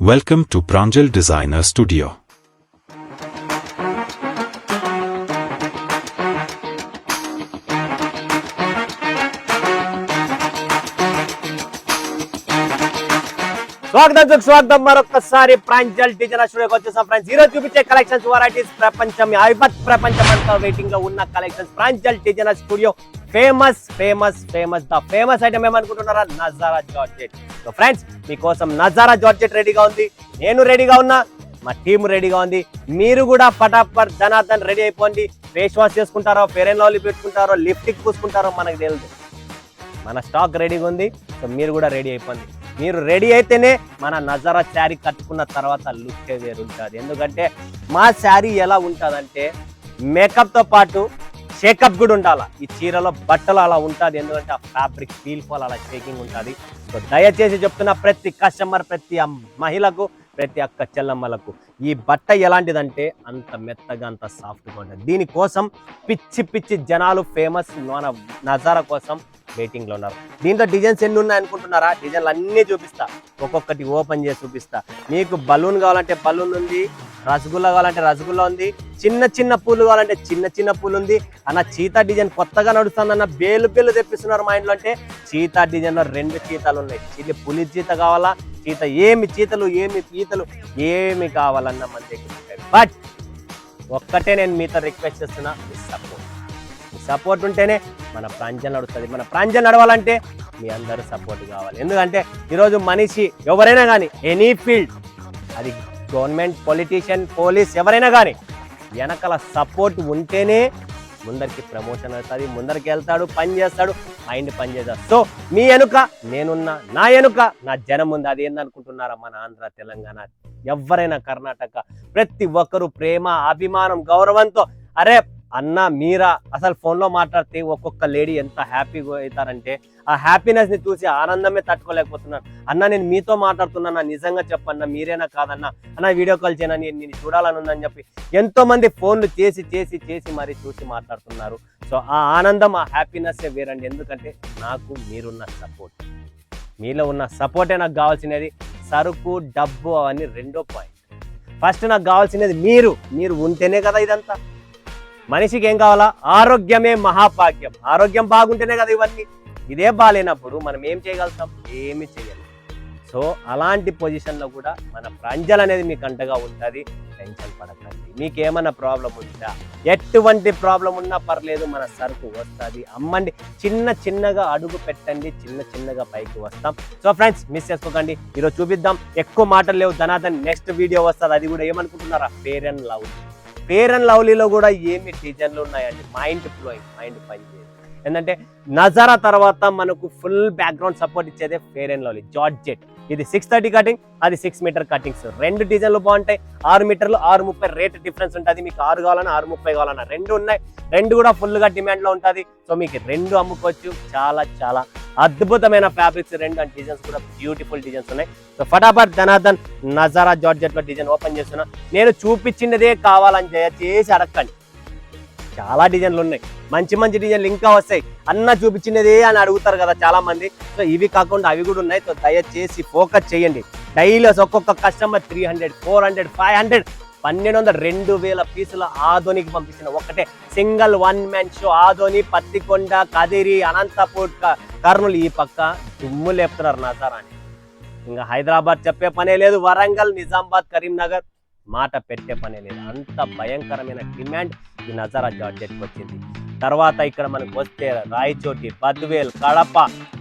Welcome to Pranjal Designer Studio. స్వాగతం మరొకసారి Pranjal designer స్టూడియోకి వచ్చేసాం ఫ్రెండ్స్. ఈ రోజు చూపించే కలెక్షన్స్ వెరైటీస్ ప్రపంచమంతా వెయిటింగ్ లో ఉన్న collections. Pranjal designer studio famous item ఏమనుకుంటున్నారా? నజారా జార్జెట్. సో ఫ్రెండ్స్, మీకోసం నజారా జార్జెట్ రెడీగా ఉంది, నేను రెడీగా ఉన్నా, మా టీం రెడీగా ఉంది. మీరు కూడా ఫటాఫట్ ధనాధన్ రెడీ అయిపోండి. ఫేస్ వాష్ చేసుకుంటారో, ఫెయిర్ అండ్ లవ్లీ పెట్టుకుంటారో, లిప్స్టిక్ పూసుకుంటారో మనకు తెలియదు. మన స్టాక్ రెడీగా ఉంది. సో మీరు కూడా రెడీ అయిపోండి. మీరు రెడీ అయితేనే మన నజారా శారీ కట్టుకున్న తర్వాత లుక్ వేరు ఉంటుంది. ఎందుకంటే మా శారీ ఎలా ఉంటుందంటే మేకప్తో పాటు షేకప్ కూడా ఉండాలి. ఈ చీరలో బట్టలు అలా ఉంటుంది. ఎందుకంటే ఆ ఫ్యాబ్రిక్ ఫీల్ ఫాల్ అలా షేకింగ్ ఉంటుంది. సో దయచేసి చెప్తున్నా, ప్రతి కస్టమర్, ప్రతి మహిళకు, ప్రతి అక్క చెల్లమ్మలకు ఈ బట్ట ఎలాంటిదంటే అంత మెత్తగా, అంత సాఫ్ట్గా ఉంటుంది. దీనికోసం పిచ్చి జనాలు ఫేమస్ నజారా కోసం వెయిటింగ్ లో ఉన్నారు. దీంట్లో డిజైన్స్ ఎన్ని ఉన్నాయి అనుకుంటున్నారా? డిజైన్లు అన్నీ చూపిస్తా, ఒక్కొక్కటి ఓపెన్ చేసి చూపిస్తా. మీకు బలూన్ కావాలంటే బలూన్ ఉంది, రసగుల్లా కావాలంటే రసగుల్లా ఉంది, చిన్న పూలు కావాలంటే చిన్న పూలు ఉంది. అన్న చీతా డిజైన్ కొత్తగా నడుస్తుందన్న బేలు తెప్పిస్తున్నారు మా ఇంట్లో అంటే చీతా డిజైన్ లో 2 చీతాలు ఉన్నాయి. పులి చీత కావాలా, చీత ఏమి పీతలు ఏమి కావాలన్న మన దగ్గర ఉంటాయి. బట్ ఒక్కటే నేను మీతో రిక్వెస్ట్ చేస్తున్నా, మీ సపోర్ట్ ఉంటేనే మన ప్రాంజల్ నడుస్తుంది. మన ప్రాంజల్ నడవాలంటే మీ అందరూ సపోర్ట్ కావాలి. ఎందుకంటే ఈరోజు మనిషి ఎవరైనా కానీ, ఎనీ ఫీల్డ్, అది గవర్నమెంట్, పొలిటీషియన్, పోలీస్, ఎవరైనా కానీ వెనకాల సపోర్ట్ ఉంటేనే ముందరికి ప్రమోషన్ అవుతుంది, ముందరికి వెళ్తాడు, పని చేస్తాడు, మైండ్ పని చేస్తాడు. సో మీ వెనుక నేనున్నా, నా వెనుక నా జనం ఉంది. అది ఏందనుకుంటున్నారా? మన ఆంధ్ర, తెలంగాణ, ఎవరైనా కర్ణాటక, ప్రతి ఒక్కరు ప్రేమ, అభిమానం, గౌరవంతో అరే అన్న మీరా అసలు ఫోన్లో మాట్లాడితే ఒక్కొక్క లేడీ ఎంత హ్యాపీగా అవుతారంటే ఆ హ్యాపీనెస్ ని చూసి ఆనందమే తట్టుకోలేకపోతున్నాను. అన్న నేను మీతో మాట్లాడుతున్నా, నిజంగా చెప్పన్నా, మీరేనా కాదన్నా, అన్న వీడియో కాల్ చేయనా, నేను చూడాలని ఉందని చెప్పి ఎంతో మంది ఫోన్లు చేసి మరి చూసి మాట్లాడుతున్నారు. సో ఆ ఆనందం, ఆ హ్యాపీనెస్ వేరండి. ఎందుకంటే నాకు మీరున్న సపోర్ట్, మీలో ఉన్న సపోర్టే నాకు కావాల్సినది. సరుకు, డబ్బు అవన్నీ రెండో పాయింట్. ఫస్ట్ నాకు కావాల్సినది మీరు ఉంటేనే కదా ఇదంతా. మనిషికి ఏం కావాలా? ఆరోగ్యమే మహాభాగ్యం. ఆరోగ్యం బాగుంటేనే కదా ఇవన్నీ. ఇదే బాగాలేనప్పుడు మనం ఏం చేయగలుగుతాం? ఏమి చేయలేం. సో అలాంటి పొజిషన్లో కూడా మన ప్రాంజల్ అనేది మీకు అంటగా ఉంటుంది. టెన్షన్ పడకండి. మీకు ఏమైనా ప్రాబ్లం ఉందా, ఎటువంటి ప్రాబ్లం ఉన్నా పర్లేదు, మన సరుకు వస్తుంది. అమ్మండి, చిన్నగా అడుగు పెట్టండి, చిన్నగా పైకి వస్తాం. సో ఫ్రెండ్స్, మిస్ చేసుకోకండి. ఈరోజు చూపిద్దాం. ఎక్కువ మాటలు లేవు, ధనాధన్ నెక్స్ట్ వీడియో వస్తుంది. అది కూడా ఏమనుకుంటున్నారా? ఫెయిర్ అండ్ లవ్లీలో కూడా ఏమి డిజైన్లు ఉన్నాయండి. మైండ్ పనిచేయదు. ఏంటంటే నజారా తర్వాత మనకు ఫుల్ బ్యాక్గ్రౌండ్ సపోర్ట్ ఇచ్చేదే ఫెయిర్ అండ్ లవ్లీ జార్జెట్. ఇది 630 కటింగ్, అది 6 మీటర్ కటింగ్స్. 2 డిజైన్లు బాగుంటాయి. 6 మీటర్లు 630 రేట్ డిఫరెన్స్ ఉంటుంది. మీకు 6 కావాలన్నా 630 కావాలన్నా 2 ఉన్నాయి. 2 కూడా ఫుల్గా డిమాండ్లో ఉంటుంది. సో మీకు 2 అమ్ముకోవచ్చు. చాలా అద్భుతమైన ఫ్యాబ్రిక్స్ 2 అండ్ డిజైన్స్ కూడా బ్యూటిఫుల్ డిజైన్స్ ఉన్నాయి. సో ఫటాఫట్ ధనాధన్ నజారా జార్జెట్లో డిజైన్ ఓపెన్ చేస్తున్నా. నేను చూపించినదే కావాలని దయచేసి అడగండి. చాలా డిజైన్లు ఉన్నాయి, మంచి డిజైన్లు ఇంకా వస్తాయి. అన్న చూపించినదే అని అడుగుతారు కదా చాలా మంది. సో ఇవి కాకుండా అవి కూడా ఉన్నాయి. సో దయచేసి ఫోకస్ చేయండి. డైలీ ఒక్కొక్క కస్టమర్ 300, 400, 500, 1200, 2000 పీసుల ఆదోనికి పంపించిన ఒకటే single 1 man show. Adoni, Pattikonda, Kadiri, Anantapur, Kurnool ఈ పక్క దుమ్ము లేపుతున్నారు నజారాని. ఇంకా హైదరాబాద్ చెప్పే పనే లేదు, వరంగల్, నిజామాబాద్, కరీంనగర్ మాట పెట్టే పనే లేదు. అంత భయంకరమైన డిమాండ్ ఈ నజారా జార్జెట్కి వచ్చింది. తర్వాత ఇక్కడ మనకు వస్తే రాయచోటి, బద్వేల్, కడప,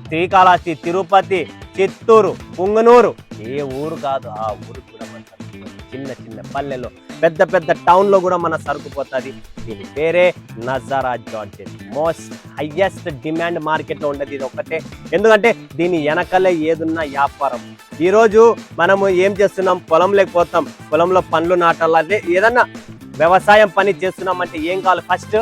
శ్రీకాళహస్తి, తిరుపతి, చిత్తూరు, పుంగనూరు, ఏ ఊరు కాదు ఆ ఊరు కూడా మన చిన్న పల్లెల్లో, పెద్ద టౌన్లో కూడా మన సరుకు పోతుంది. దీని పేరే Nazara georgette. Most highest demand మార్కెట్లో ఉండేది ఇది ఒకటే. ఎందుకంటే దీని వెనకలే ఏదున్నా వ్యాపారం. ఈరోజు మనము ఏం చేస్తున్నాం? పొలంలోకి పోతాం, పొలంలో పండ్లు నాటాలంటే ఏదన్నా వ్యవసాయం పని చేస్తున్నామంటే ఏం కావాలి? ఫస్ట్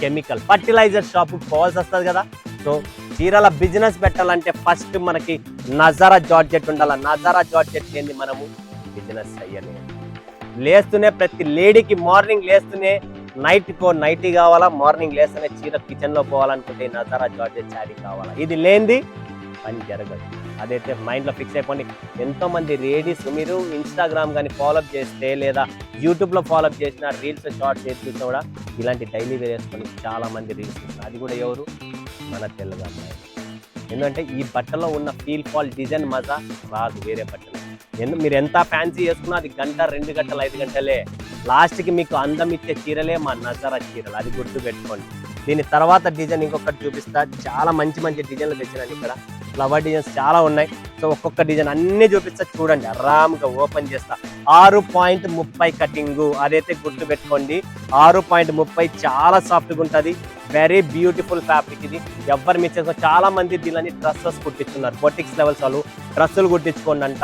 కెమికల్ ఫర్టిలైజర్ షాప్కి పోవాల్సి వస్తుంది కదా. సో చీరల బిజినెస్ పెట్టాలంటే ఫస్ట్ మనకి నజారా జార్జెట్ ఉండాలి. నజారా జార్జెట్ లేని మనము బిజినెస్ అయ్యలేదు. లేస్తూనే ప్రతి లేడీకి మార్నింగ్ లేస్తూనే నైటీ కావాలా, మార్నింగ్ లేస్తూనే చీర కిచెన్లో పోవాలనుకుంటే నజారా జార్జెట్ శారీ కావాలా. ఇది లేనిది పని జరగదు. అదైతే మైండ్లో ఫిక్స్ అయిపోండి. ఎంతోమంది లేడీస్ మీరు ఇన్స్టాగ్రామ్ కానీ ఫాలోఅప్ చేస్తే లేదా యూట్యూబ్లో ఫాలోఅప్ చేసిన రీల్స్ షార్ట్స్ చూసినా కూడా ఇలాంటి డైలీ వేర్ వేసుకొని చాలామంది రీల్స్ చూస్తున్నారు. అది కూడా ఎవరు? మన తెలుగు అమ్మాయి. ఎందుకంటే ఈ బట్టలో ఉన్న ఫీల్ ఫాల్ డిజైన్ మజా రాదు వేరే బట్టలు. మీరు ఎంత ఫ్యాన్సీ చేసుకున్నా అది గంట 2 గంటలు 5 గంటలే. లాస్ట్కి మీకు అందం ఇచ్చే చీరలే మా నజరా చీరలు, అది గుర్తు పెట్టుకోండి. దీని తర్వాత డిజైన్ ఇంకొకటి చూపిస్తా. చాలా మంచి మంచి డిజైన్లు తెచ్చినాను ఇక్కడ. ఫ్లవర్ డిజైన్స్ చాలా ఉన్నాయి. సో ఒక్కొక్క డిజైన్ అన్ని చూపిస్తా, చూడండి. ఆరామ్గా ఓపెన్ చేస్తా. 6.30 కటింగు, అదైతే గుర్తు పెట్టుకోండి. 6.30 చాలా సాఫ్ట్గా ఉంటుంది. వెరీ బ్యూటిఫుల్ ఫ్యాబ్రిక్ ఇది. ఎవరు మిస్ చేసుకో. చాలా మంది దీనిని డ్రెస్సెస్ కుట్టిస్తున్నారు. బొటిక్స్ లెవెల్స్ వాళ్ళు డ్రెస్సులు కుట్టించుకోండి అంట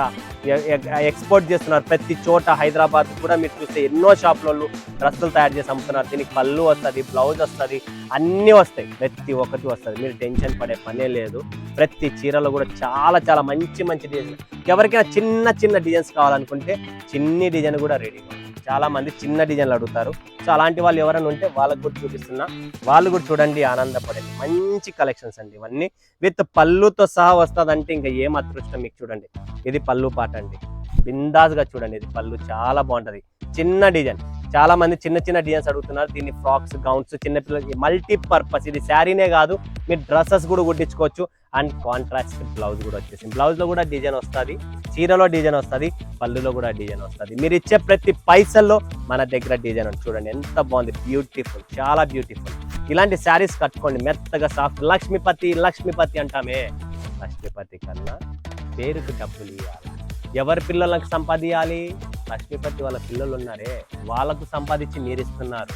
ఎక్స్పోర్ట్ చేస్తున్నారు. ప్రతి చోట హైదరాబాద్ కూడా మీరు చూస్తే ఎన్నో షాపులలో డ్రెస్సులు తయారు చేసి అమ్ముతున్నారు. దీనికి పళ్ళు వస్తుంది, బ్లౌజ్ వస్తుంది, అన్నీ వస్తాయి. ప్రతి ఒక్కటి వస్తుంది. మీరు టెన్షన్ పడే పనే లేదు. ప్రతి చీరలో కూడా చాలా చాలా మంచి మంచి డిజైన్. ఎవరికైనా చిన్న చిన్న డిజైన్స్ కావాలనుకుంటే చిన్ని డిజైన్ కూడా రెడీగా ఉంది. చాలా మంది చిన్న డిజైన్లు అడుగుతారు. సో అలాంటి వాళ్ళు ఎవరైనా ఉంటే వాళ్ళకు కూడా చూపిస్తున్నా. వాళ్ళు కూడా చూడండి, ఆనందపడండి. మంచి కలెక్షన్స్ అండి ఇవన్నీ. విత్ పళ్ళుతో సహా వస్తుందంటే ఇంకా ఏం అదృష్టం మీకు. చూడండి, ఇది పళ్ళు పాట అండి. బిందాస్గా చూడండి, ఇది పళ్ళు చాలా బాగుంటుంది. చిన్న డిజైన్. చాలా మంది చిన్న చిన్న డిజైన్స్ అడుగుతున్నారు. దీన్ని ఫ్రాక్స్, గౌన్స్, చిన్నపిల్లలకి మల్టీపర్పస్. ఇది శారీనే కాదు, మీరు డ్రెస్సెస్ కూడా కుట్టించుకోవచ్చు. అండ్ కాంట్రాస్ట్ బ్లౌజ్ కూడా వచ్చేసింది. బ్లౌజ్లో కూడా డిజైన్ వస్తుంది, చీరలో డిజైన్ వస్తుంది, పళ్ళులో కూడా డిజైన్ వస్తుంది. మీరు ఇచ్చే ప్రతి పైసల్లో మన దగ్గర డిజైన్ ఉంది. చూడండి ఎంత బాగుంది, బ్యూటిఫుల్, చాలా బ్యూటిఫుల్. ఇలాంటి శారీస్ కట్టుకోండి, మెత్తగా సాఫ్ట్. లక్ష్మీపతి లక్ష్మీపతి అంటామే, లక్ష్మీపతి కన్నా పేరుకు డబ్బులు ఇవ్వాలి. ఎవరి పిల్లలకు సంపాదించాలి? లక్ష్మీపతి వాళ్ళ పిల్లలు ఉన్నారే, వాళ్ళకు సంపాదించి మీరు ఇస్తున్నారు.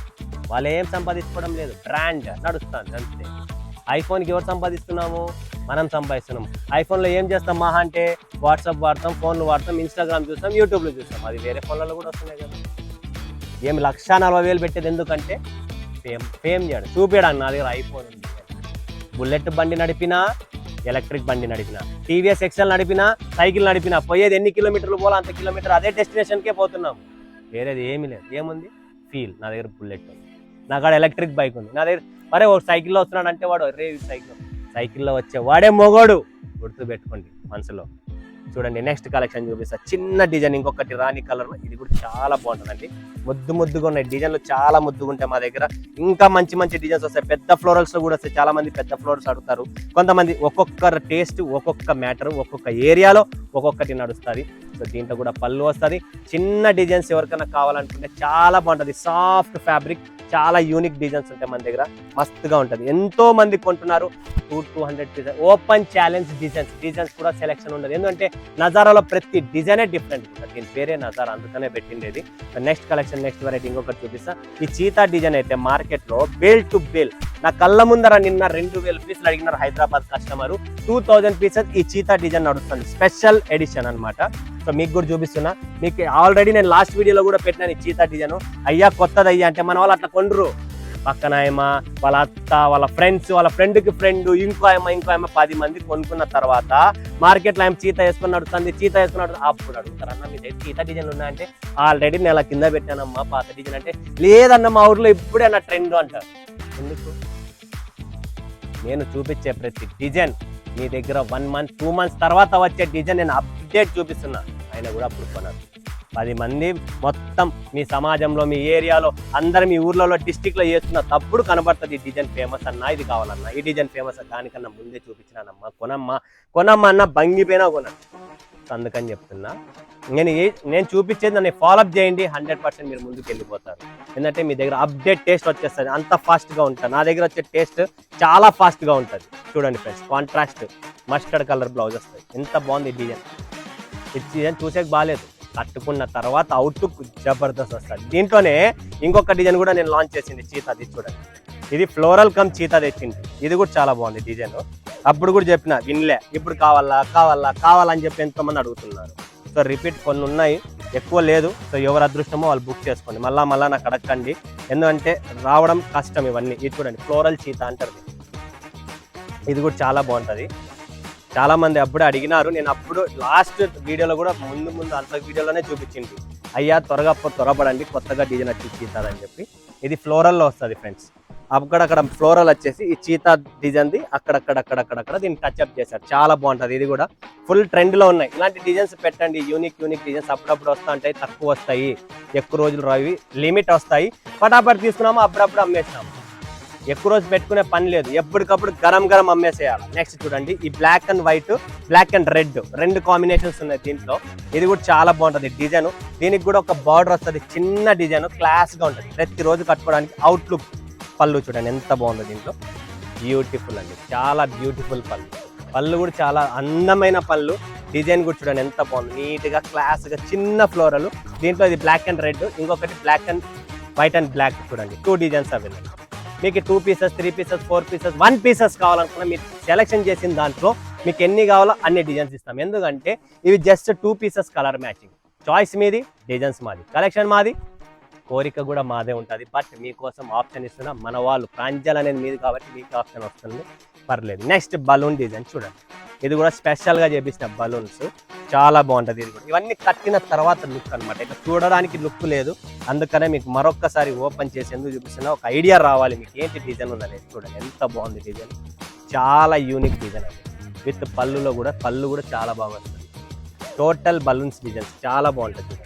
వాళ్ళు ఏం సంపాదించుకోవడం లేదు, బ్రాండ్ నడుస్తుంది అంతే. ఐఫోన్కి ఎవరు సంపాదిస్తున్నాము? మనం సంపాదిస్తున్నాము. ఐఫోన్లో ఏం చేస్తాం? మహా అంటే వాట్సాప్ వాడతాం, ఫోన్లు వాడతాం, ఇన్స్టాగ్రామ్ చూస్తాం, యూట్యూబ్లో చూస్తాం. అది వేరే ఫోన్లలో కూడా వస్తున్నాయి కదా. ఏం 1,40,000 పెట్టేది ఎందుకంటే ఫేమ్ చేయడం, చూపించడానికి. నా దగ్గర ఐఫోన్ ఉంది. బుల్లెట్ బండి నడిపినా, ఎలక్ట్రిక్ బండి నడిపినా, టీవీఎస్ ఎక్సెల్ నడిపినా, సైకిల్ నడిపినా, పోయేది ఎన్ని కిలోమీటర్లు పోలా అంత కిలోమీటర్ అదే డెస్టినేషన్కే పోతున్నాం. వేరేది ఏమీ లేదు. ఏముంది? ఫీల్. నా దగ్గర బుల్లెట్ ఉంది, నా కాడ ఎలక్ట్రిక్ బైక్ ఉంది. నా దగ్గర మరే ఒక సైకిల్లో వస్తున్నాడు అంటే వాడు రే సైకిల్లో వచ్చే వాడే మొగోడు, గుర్తు పెట్టుకోండి మనసులో. చూడండి, నెక్స్ట్ కలెక్షన్ చూపిస్తా. చిన్న డిజైన్, ఇంకొకటి రాణి కలర్. ఇది కూడా చాలా బాగుంటుందండి. ముద్దుగా ఉన్నాయి డిజైన్లు, చాలా ముద్దుగా ఉంటాయి మా దగ్గర. ఇంకా మంచి మంచి డిజైన్స్ వస్తాయి. పెద్ద ఫ్లోరల్స్ కూడా వస్తాయి. చాలా మంది పెద్ద ఫ్లోరల్స్ అడుగుతారు. కొంతమంది ఒక్కొక్క టేస్ట్, ఒక్కొక్క మ్యాటర్, ఒక్కొక్క ఏరియాలో ఒక్కొక్కటి నడుస్తుంది. సో దీంట్లో కూడా పళ్ళు వస్తుంది. చిన్న డిజైన్స్ ఎవరికైనా కావాలనుకుంటే చాలా బాగుంటుంది. సాఫ్ట్ ఫ్యాబ్రిక్, చాలా యూనిక్ డిజైన్స్ ఉంటాయి మన దగ్గర. మస్తుగా ఉంటుంది. ఎంతో మంది కొంటున్నారు. 200 డిజైన్ ఓపెన్ ఛాలెంజ్ డిజైన్స్ కూడా సెలెక్షన్ ఉండదు. ఎందుకంటే నజారాలో ప్రతి డిజైనే డిఫరెంట్ ఉంటుంది. దీని పేరే నజారా, అందుకనే పెట్టిండేది. నెక్స్ట్ కలెక్షన్, నెక్స్ట్ వెరైటీ ఇంకొకటి చూపిస్తా. ఈ చీతా డిజైన్ అయితే మార్కెట్లో బేల్ టు బేల్, నా కళ్ళ ముందర నిన్న 2,000 పీసులు అడిగినారు హైదరాబాద్ కస్టమర్. 2,000 పీసెస్ ఈ చీతా డిజైన్ నడుస్తుంది. స్పెషల్ ఎడిషన్ అనమాట. సో మీకు కూడా చూపిస్తున్నా. మీకు ఆల్రెడీ నేను లాస్ట్ వీడియోలో కూడా పెట్టినాను ఈ చీతా డిజైన్. అయ్యా కొత్తది అయ్యా అంటే మన వాళ్ళు అట్లా కొండ్రు. పక్కన ఏమో వాళ్ళ అత్త, వాళ్ళ ఫ్రెండ్స్, వాళ్ళ ఫ్రెండ్కి ఫ్రెండ్, ఇంకో ఏమో 10 మంది కొనుక్కున్న తర్వాత మార్కెట్లో ఏమో చీత వేసుకొని నడుస్తుంది, చీత వేసుకుని నడుస్తుంది. అప్పుడు అడుగుతారు, అన్న మీ దగ్గర చీత డిజైన్లు ఉన్నాయంటే ఆల్రెడీ నెల కింద పెట్టానమ్మా పాత డిజైన్ అంటే. లేదన్న మా ఊర్లో ఇప్పుడే నా ట్రెండ్ అంటారు. ఎందుకు? నేను చూపించే ప్రతి డిజైన్ మీ దగ్గర 1 మంత్ 2 మంత్స్ తర్వాత వచ్చే డిజైన్ నేను అప్డేట్ చూపిస్తున్నా. ఆయన కూడా అప్పుడు కొన్నారు. 10 మంది మొత్తం మీ సమాజంలో, మీ ఏరియాలో, అందరు మీ ఊర్లలో, డిస్టిక్లో చేస్తున్న తప్పుడు కనబడుతుంది. ఈ డిజైన్ ఫేమస్ అన్నా, ఇది కావాలన్నా, ఈ డిజైన్ ఫేమస్, దానికన్నా ముందే చూపించినానమ్మా, కొనమ్మా అన్న బంగిపోయినా కొనండి. అందుకని చెప్తున్నా. నేను చూపించేది నన్ను ఫాలోఅప్ చేయండి, 100% మీరు ముందుకు వెళ్ళిపోతారు. ఎందుకంటే మీ దగ్గర అప్డేట్ టేస్ట్ వచ్చేస్తుంది. అంత ఫాస్ట్గా ఉంటుంది. నా దగ్గర వచ్చే టేస్ట్ చాలా ఫాస్ట్గా ఉంటుంది. చూడండి friends, contrast mustard colour blouse వస్తుంది. ఎంత బాగుంది ఈ డిజైన్. ఈ డిజైన్ చూసేకి బాగాలేదు, కట్టుకున్న తర్వాత అవుట్లుక్ జబర్దస్త్ వస్తుంది. దీంట్లోనే ఇంకొక డిజైన్ కూడా నేను లాంచ్ చేసింది, చీతాది. చూడండి, ఇది ఫ్లోరల్ కమ్ చీతా తెచ్చింది. ఇది కూడా చాలా బాగుంది డిజైన్. అప్పుడు కూడా చెప్పిన, వినలే. ఇప్పుడు కావాలని చెప్పి ఎంతోమంది అడుగుతున్నారు. సో రిపీట్ కొన్ని ఉన్నాయి, ఎక్కువ లేదు. సో ఎవరు అదృష్టమో వాళ్ళు బుక్ చేసుకోండి. మళ్ళా నాకు అడగండి, ఎందుకంటే రావడం కష్టం ఇవన్నీ. ఇది చూడండి, ఫ్లోరల్ చీతా అంటారు. ఇది కూడా చాలా బాగుంటుంది. చాలా మంది అప్పుడే అడిగినారు. నేను అప్పుడు లాస్ట్ వీడియోలో కూడా ముందు అంత వీడియోలోనే చూపించింది, అయ్యా త్వరపడండి, కొత్తగా డిజైన్ వచ్చి చీతాదని చెప్పి. ఇది ఫ్లోరల్లో వస్తుంది ఫ్రెండ్స్. అక్కడక్కడ ఫ్లోరల్ వచ్చేసి ఈ చీతా డిజైన్ ది అక్కడక్కడ దీన్ని టచ్అప్ చేశారు. చాలా బాగుంటది. ఇది కూడా ఫుల్ ట్రెండ్ లో ఉన్నాయి. ఇలాంటి డిజైన్స్ పెట్టండి. యూనిక్ డిజైన్స్ అప్పుడప్పుడు వస్తా ఉంటాయి, తక్కువ వస్తాయి, ఎక్కువ రోజులు రావి, లిమిట్ వస్తాయి. పటాపట్ తీసుకున్నాము, అప్పుడప్పుడు అమ్మేసినాము. ఎక్కువ రోజు పెట్టుకునే పని లేదు, ఎప్పటికప్పుడు గరం అమ్మేసేయాలి. నెక్స్ట్ చూడండి, ఈ black and white, black and red, రెండు కాంబినేషన్స్ ఉన్నాయి దీంట్లో. ఇది కూడా చాలా బాగుంటది డిజైన్. దీనికి కూడా ఒక బార్డర్ వస్తుంది, చిన్న డిజైన్, క్లాస్ గా ఉంటుంది. ప్రతిరోజు కట్టుకోవడానికి అవుట్లుక్. పళ్ళు చూడండి ఎంత బాగుంది దీంట్లో, బ్యూటిఫుల్ అండి, చాలా బ్యూటిఫుల్ పళ్ళు కూడా చాలా అందమైన పళ్ళు. డిజైన్ కూడా చూడండి ఎంత బాగుంది, నీట్ గా క్లాస్ గా చిన్న ఫ్లోరల్. దీంట్లో ఇది బ్లాక్ అండ్ రెడ్, ఇంకొకటి black and white and black. చూడండి 2 డిజైన్స్ అవైలబుల్. మీకు 2 పీసెస్, 3 పీసెస్, 4 పీసెస్, 1 పీసెస్ కావాలనుకున్నా మీరు సెలెక్షన్ చేసిన దాంట్లో మీకు ఎన్ని కావాలో అన్ని డిజైన్స్ ఇస్తాం. ఎందుకంటే ఇవి just 2 pieces colour matching. Choice మీది, డిజైన్స్ మాది, కలెక్షన్ మాది, కోరిక కూడా మాదే ఉంటుంది. బట్ మీకోసం ఆప్షన్ ఇస్తున్నా. మన వాళ్ళు ప్రాంజల్ అనేది మీది కాబట్టి మీకు ఆప్షన్ వస్తుంది, పర్లేదు. నెక్స్ట్ బలూన్ డిజైన్ చూడండి, ఇది కూడా స్పెషల్గా చేపించిన బలూన్స్, చాలా బాగుంటుంది. ఇది కూడా ఇవన్నీ కట్టిన తర్వాత లుక్ అనమాట. ఇట్లా చూడడానికి లుక్ లేదు, అందుకనే మీకు మరొక్కసారి ఓపెన్ చేసి ఎందుకు చూపిస్తున్నా, ఒక ఐడియా రావాలి మీకు ఏంటి డిజైన్ ఉందనేది. చూడండి ఎంత బాగుంది డిజైన్, చాలా యూనిక్ డిజైన్ అది. విత్ పళ్ళు కూడా చాలా బాగా వస్తుంది. టోటల్ బలూన్స్ డిజైన్స్ చాలా బాగుంటుంది.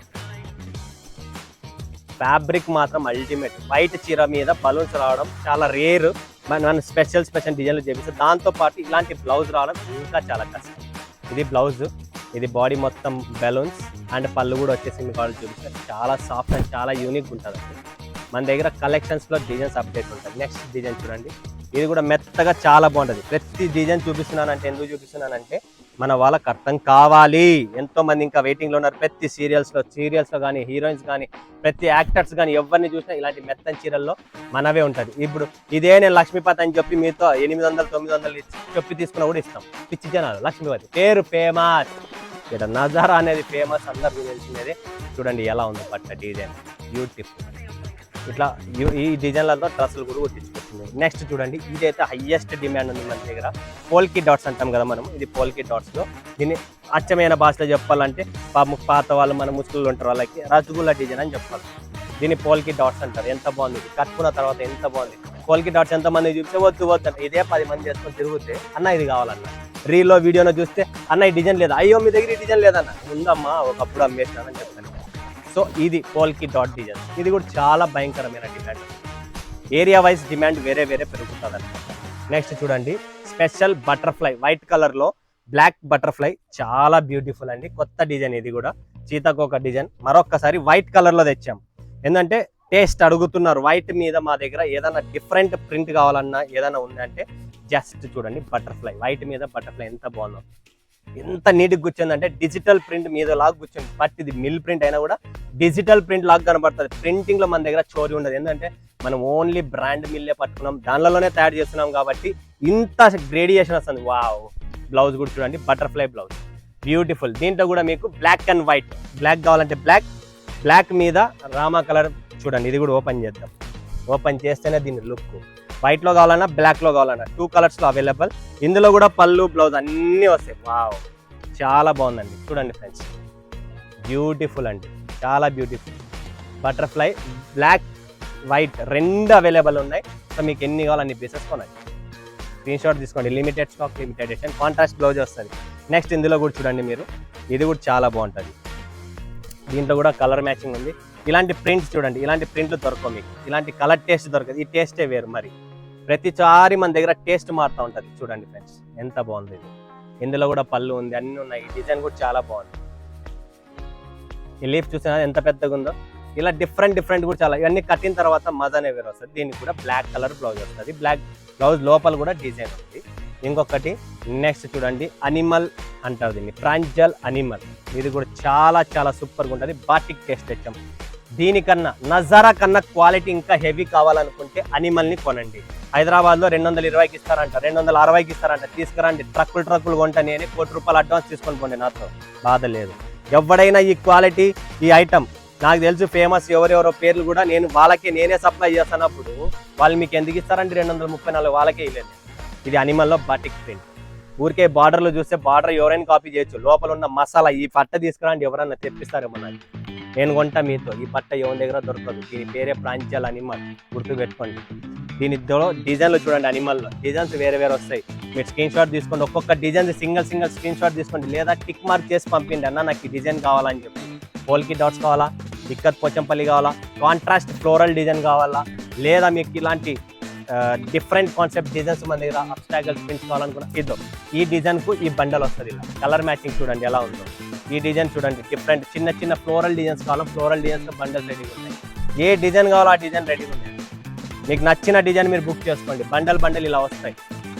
ఫ్యాబ్రిక్ మాత్రం అల్టిమేట్. వైట్ చీర మీద బలూన్స్ రావడం చాలా రేర్. మన స్పెషల్ డిజైన్లు చేపిస్తే దాంతో పాటు ఇలాంటి బ్లౌజ్ రావడం ఇంకా చాలా కష్టం. ఇది బ్లౌజ్, ఇది బాడీ మొత్తం బెలూన్స్ అండ్ పళ్ళు కూడా వచ్చేసి మీకు వాళ్ళు చూపిస్తే చాలా సాఫ్ట్ అండ్ చాలా యూనిక్ ఉంటుంది. మన దగ్గర కలెక్షన్స్లో డిజైన్స్ అప్డేట్ ఉంటుంది. నెక్స్ట్ డిజైన్ చూడండి, ఇది కూడా మెత్తగా చాలా బాగుంటుంది. ప్రతి డిజైన్ చూపిస్తున్నానంటే ఎందుకు చూపిస్తున్నానంటే మన వాళ్ళకి అర్థం కావాలి. ఎంతో మంది ఇంకా వెయిటింగ్లో ఉన్నారు. ప్రతి సీరియల్స్లో కానీ, హీరోయిన్స్ కానీ, ప్రతి యాక్టర్స్ కానీ ఎవరిని చూసినా ఇలాంటి మెత్తని చీరల్లో మనవే ఉంటుంది. ఇప్పుడు ఇదే నేను లక్ష్మీపతి అని చెప్పి మీతో 800, 900 చెప్పి తీసుకున్నా కూడా ఇస్తాం. పిచ్చి జనాలు. లక్ష్మీపతి పేరు ఫేమస్, ఇక్కడ నజారా అనేది ఫేమస్, అందరికీ తెలిసినది. చూడండి ఎలా ఉంది పట్ట డిజైన్, బ్యూటిఫుల్. ఇట్లా ఈ డిజైన్లలో డ్రెస్సులు కూడా కుట్టించుకొచ్చింది. నెక్స్ట్ చూడండి, ఇదైతే హైయెస్ట్ డిమాండ్ ఉంది మన దగ్గర. పోల్కి డాట్స్ అంటాం కదా మనం, ఇది పోల్కి డాట్స్లో. దీన్ని అచ్చమైన భాషలో చెప్పాలంటే పాత వాళ్ళు, మన ముస్లింలు ఉంటారు, వాళ్ళకి రసగుల్లా డిజైన్ అని చెప్పాలి. దీన్ని పోల్కి డాట్స్ అంటారు. ఎంత బాగుంది ఇది, కట్టుకున్న తర్వాత ఎంత బాగుంది. పోల్కి డాట్స్ ఎంతమంది చూస్తే వద్దు అంటే ఇదే 10 మంది చేసుకొని తిరిగితే అన్న ఇది కావాలన్న, రీల్లో వీడియోలో చూస్తే అన్న ఈ డిజైన్ లేదా, అయ్యో మీ దగ్గర ఈ డిజైన్ లేదన్న, ఉందమ్మా ఒకప్పుడు అమ్మేసినానని చెప్తాను. సో ఇది పోల్కి డాట్ డిజైన్. ఇది కూడా చాలా భయంకరమైన డిమాండ్. ఏరియా వైజ్ డిమాండ్ వేరే పెరుగుతుంది అనమాట. నెక్స్ట్ చూడండి, స్పెషల్ బటర్ఫ్లై వైట్ కలర్లో బ్లాక్ బటర్ఫ్లై, చాలా బ్యూటిఫుల్ అండి. కొత్త డిజైన్ ఇది కూడా, చీతకొక డిజైన్. మరొక్కసారి వైట్ కలర్లో తెచ్చాం. ఏంటంటే టేస్ట్ అడుగుతున్నారు. వైట్ మీద మా దగ్గర ఏదైనా డిఫరెంట్ ప్రింట్ కావాలన్నా ఏదైనా ఉందంటే జస్ట్ చూడండి, బటర్ఫ్లై వైట్ మీద బటర్ఫ్లై ఎంత బాగుందో, ఎంత నీట్గా కూర్చుందంటే డిజిటల్ ప్రింట్ మీద లాగా కూర్చుంది. బట్ ఇది మిల్ ప్రింట్ అయినా కూడా డిజిటల్ ప్రింట్ లాగా కనబడుతుంది. ప్రింటింగ్ లో మన దగ్గర చోరీ ఉండదు. ఎందుకంటే మనం ఓన్లీ బ్రాండ్ మిల్లే పట్టుకున్నాం, దానిలోనే తయారు చేస్తున్నాం కాబట్టి ఇంత గ్రేడియేషన్ వస్తుంది. వావ్. బ్లౌజ్ కూడా చూడండి, బటర్ఫ్లై బ్లౌజ్, బ్యూటిఫుల్. దీంట్లో కూడా మీకు బ్లాక్ అండ్ వైట్, బ్లాక్ కావాలంటే బ్లాక్ మీద రామా కలర్ చూడండి. ఇది కూడా ఓపెన్ చేద్దాం. ఓపెన్ చేస్తేనే దీని లుక్. వైట్ లో కావాలన్నా, బ్లాక్ లో కావాలన్నా, 2 కలర్స్ లో అవైలబుల్. ఇందులో కూడా పళ్ళు, బ్లౌజ్ అన్నీ వస్తాయి. వావ్, చాలా బాగుందండి. చూడండి ఫ్రెండ్స్, బ్యూటిఫుల్ అండి, చాలా బ్యూటిఫుల్. బటర్ఫ్లై, బ్లాక్, వైట్ రెండు అవైలబుల్ ఉన్నాయి. సో మీకు ఎన్ని కావాలో అన్ని పీసెస్ కొనండి, స్క్రీన్ షాట్ తీసుకోండి. Limited stock, limited edition, contrast blouse వస్తుంది. నెక్స్ట్ ఇందులో కూడా చూడండి మీరు, ఇది కూడా చాలా బాగుంటుంది. దీంట్లో కూడా కలర్ మ్యాచింగ్ ఉంది. ఇలాంటి ప్రింట్స్ చూడండి, ఇలాంటి ప్రింట్లు దొరకవు మీకు, ఇలాంటి కలర్ టేస్ట్ దొరకదు. ఈ టేస్టే వేరు. మరి ప్రతిసారి మన దగ్గర టేస్ట్ మారుతూ ఉంటుంది. చూడండి ఫ్రెండ్స్, ఎంత బాగుంది ఇది. ఇందులో కూడా పళ్ళు ఉంది, అన్నీ ఉన్నాయి. ఈ డిజైన్ కూడా చాలా బాగుంది. ఈ లీఫ్ చూసినా ఎంత పెద్దగా ఉందో. ఇలా డిఫరెంట్ కూడా చాలా. ఇవన్నీ కట్టిన తర్వాత మజానే వేరు వస్తుంది. దీనికి కూడా బ్లాక్ కలర్ బ్లౌజ్ వస్తుంది. బ్లాక్ బ్లౌజ్ లోపల కూడా డిజైన్ ఉంది. ఇంకొకటి నెక్స్ట్ చూడండి, అనిమల్ అంటారు దీన్ని, ప్రాంజల్ అనిమల్. ఇది కూడా చాలా సూపర్గా ఉంటుంది. బాటిక్ టేస్ట్ తెచ్చాం. దీనికన్నా నజారా కన్నా క్వాలిటీ ఇంకా హెవీ కావాలనుకుంటే అనిమల్ని కొనండి. హైదరాబాద్లో 220కి ఇస్తారంట, 260కి ఇస్తారంట. తీసుకురండి, ట్రక్కులు కొంటా, నేనే ₹1,00,000 అడ్వాన్స్ తీసుకొని పోండి, నాతో బాధ లేదు. ఎవడైనా ఈ క్వాలిటీ, ఈ ఐటమ్ నాకు తెలుసు ఫేమస్, ఎవరెవరో పేర్లు కూడా నేనే సప్లై చేస్తున్నప్పుడు వాళ్ళు మీకు ఎందుకు ఇస్తారండి 234? వాళ్ళకే ఇవ్వలేదు. ఇది అనిమల్లో బాటిక్ ప్రింట్. ఊరికే బార్డర్లో చూస్తే బార్డర్ ఎవరైనా కాపీ చేయొచ్చు. లోపల ఉన్న మసాలా, ఈ పట్ట తీసుకురండి, ఎవరన్నా తెప్పిస్తారేమో నాకు, నేను కొంటా మీతో. ఈ పట్ట ఎవరి దగ్గర దొరకదు. దీని పేరే ప్రాంజల్ అనిమల్, గుర్తుపెట్టుకోండి. దీనిలో డిజైన్లు చూడండి, అనిమల్లో డిజైన్స్ వేరే వేరే వస్తాయి. మీరు స్క్రీన్ షాట్ తీసుకోండి, ఒక్కొక్క డిజైన్ సింగిల్ స్క్రీన్ షాట్ తీసుకోండి, లేదా టిక్ మార్క్ చేసి పంపిండి అన్న నాకు ఈ డిజైన్ కావాలని చెప్పి. పోల్కి డాట్స్ కావాలా, ఇక్కత్ పోచంపల్లి కావాలా, కాంట్రాస్ట్ ఫ్లోరల్ డిజైన్ కావాలా, లేదా మీకు ఇలాంటి డిఫరెంట్ కాన్సెప్ట్ డిజైన్స్ మన దగ్గర అబ్స్ట్రాక్ట్ ప్రింట్స్ కావాలనుకున్నా ఇదో ఈ డిజైన్కు ఈ బండల్ వస్తుంది. ఇలా కలర్ మ్యాచింగ్ చూడండి ఎలా ఉందో. ఈ డిజైన్ చూడండి, డిఫరెంట్ చిన్న ఫ్లోరల్ డిజైన్స్ కావాలా, ఫ్లోరల్ డిజైన్స్ బండల్స్ రెడీగా ఉన్నాయి. ఏ డిజైన్ కావాలో ఆ డిజైన్ రెడీగా ఉన్నాయి. మీకు నచ్చిన డిజైన్ మీరు బుక్ చేసుకోండి. బండల్ ఇలా వస్తాయి.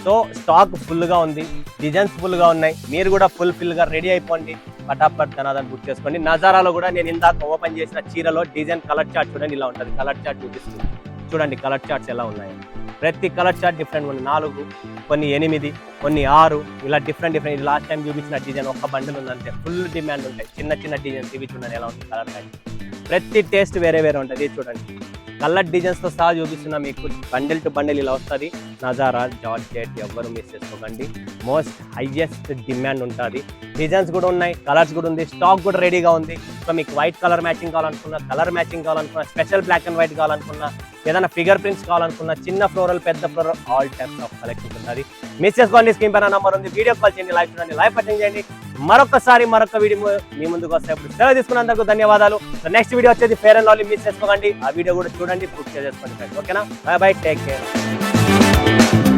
సో స్టాక్ ఫుల్గా ఉంది, డిజైన్స్ ఫుల్గా ఉన్నాయి. మీరు కూడా ఫుల్గా రెడీ అయిపోండి, పటాపట్ ధనాదాన్ని బుక్ చేసుకోండి. నజారాలో కూడా నేను ఇందాక ఓపెన్ చేసిన చీరలో డిజైన్ కలర్ చార్ట్ చూడండి ఇలా ఉంటుంది. కలర్ చార్ట్ చూపిస్తుంది చూడండి, కలర్ చార్ట్స్ ఎలా ఉన్నాయి. ప్రతి కలర్ చార్ట్ డిఫరెంట్ ఉంది. 4, కొన్ని 8, కొన్ని 6 ఇలా డిఫరెంట్. లాస్ట్ టైం చూపించిన డిజైన్ ఒక్క బండిల్ ఉందంటే ఫుల్ డిమాండ్ ఉంటాయి. చిన్న డిజైన్స్ ఇవి చూడండి ఎలా ఉంది కలర్ మ్యాచింగ్. ప్రతి టేస్ట్ వేరే ఉంటుంది. చూడండి కలర్ డిజైన్స్తో సహా చూపిస్తున్నా మీకు. బండిల్ టు బండిల్ ఇలా వస్తుంది. నజారా జార్జెట్ ఎవ్వరు మిస్ చేసుకోకండి. మోస్ట్ హైయెస్ట్ డిమాండ్ ఉంటుంది. డిజైన్స్ కూడా ఉన్నాయి, కలర్స్ కూడా ఉంది, స్టాక్ కూడా రెడీగా ఉంది. సో మీకు వైట్ కలర్ మ్యాచింగ్ కావాలనుకున్నా, కలర్ మ్యాచింగ్ కావాలనుకున్నా, స్పెషల్ బ్లాక్ అండ్ వైట్ కావాలనుకున్నా, ఏదైనా ఫిగర్ ప్రింట్స్ కావాలనుకున్నా, చిన్న ఫ్లోరల్ పెద్ద floral all types of collection ఉంటుంది. మిస్ చేసుకోండి, స్క్రీన్ పైన నంబర్ ఉంది. వీడియో కాల్ చేయండి, లైవ్ చూడండి, లైవ్ అటెండ్ చేయండి. మరొక వీడియో మీ ముందుకు వస్తే సెలవు తీసుకున్నందుకు ధన్యవాదాలు. నెక్స్ట్ వీడియో వచ్చేది ఫేర్ అండ్ లవ్లీ. మిస్ చేసుకోకండి, ఆ వీడియో కూడా చూడండి, బుక్ చేసుకోండి. ఓకేనా, బై బై, టేక్ కేర్.